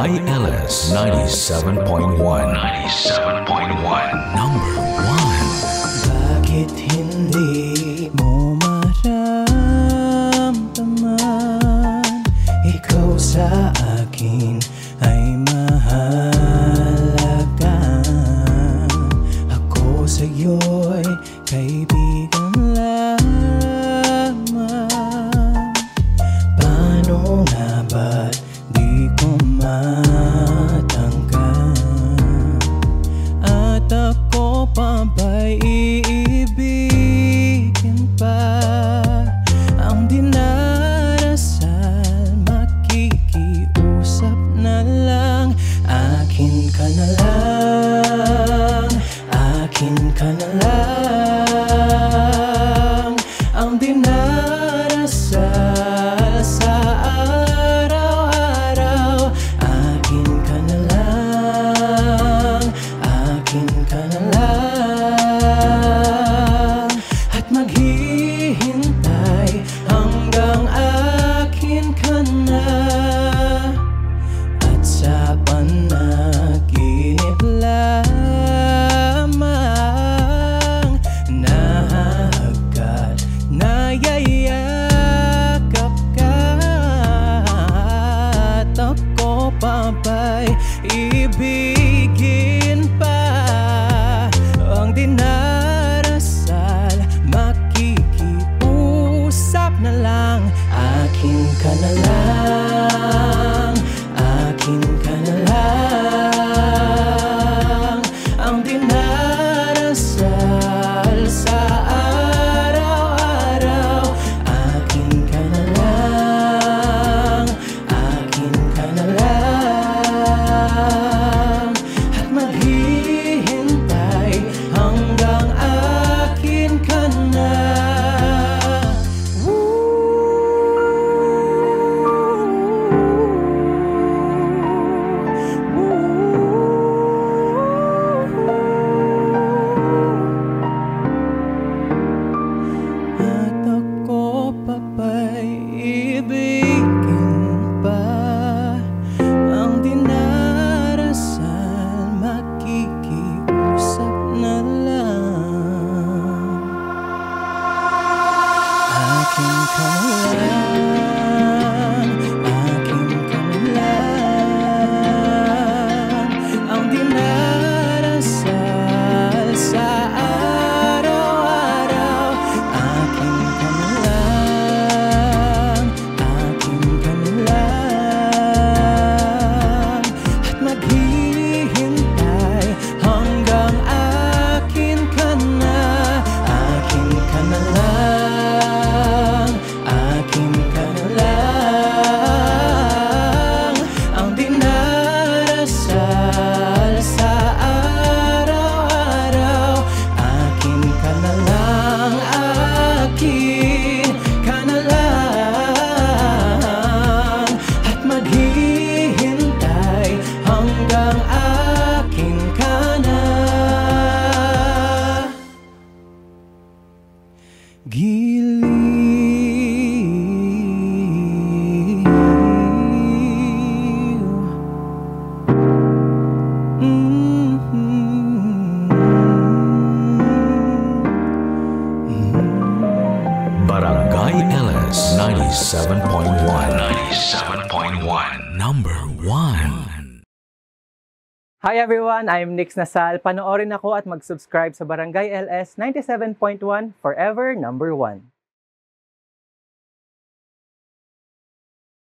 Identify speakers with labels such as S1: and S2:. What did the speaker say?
S1: Barangay LS 97.1 Number 1.
S2: Bakit hindi mo maramdaman? Ikaw sa akin ay mahalaga. Ako sa'yo'y kaibigan lamang. Paano nga ba't di ko matangkap? At ako pa ba'y iibigin pa? Ang dinarasal, makikiusap na lang. Akin ka na lang, akin ka na lang. Ang dinarasal sa araw-araw. Akin ka na lang, akin ka na lang. At maghihintay hanggang akin ka na. At sa panaginip lamang, nahagkat, nayayakap ka. At ako pa ba'y ibigin pa? Ang dinarasal, makikiusap na lang. Akin ka na lang, akin ka na lang. Ang dinarasal sa araw-araw. Akin ka na lang, akin ka na lang. At maghihintay hanggang akin ka na. At ako pa ba'y ibigin pa? Ang dinarasal, makikiusap na lang. Akin ka na lang, akin ka na lang. Ang dinarasal sa araw-araw. Akin ka na lang, akin ka na lang. At maghihintay hanggang akin ka na. Akin ka na lang, akin ka na lang. Ang dinarasal sa araw-araw. Akin ka na lang, akin ka na lang. At maghihintay hanggang akin ka na.
S1: Barangay LS 97.1 Number 1.
S3: Hi everyone, I'm Nix Nasal. Panoorin ako at mag-subscribe sa Barangay LS 97.1 Forever Number 1.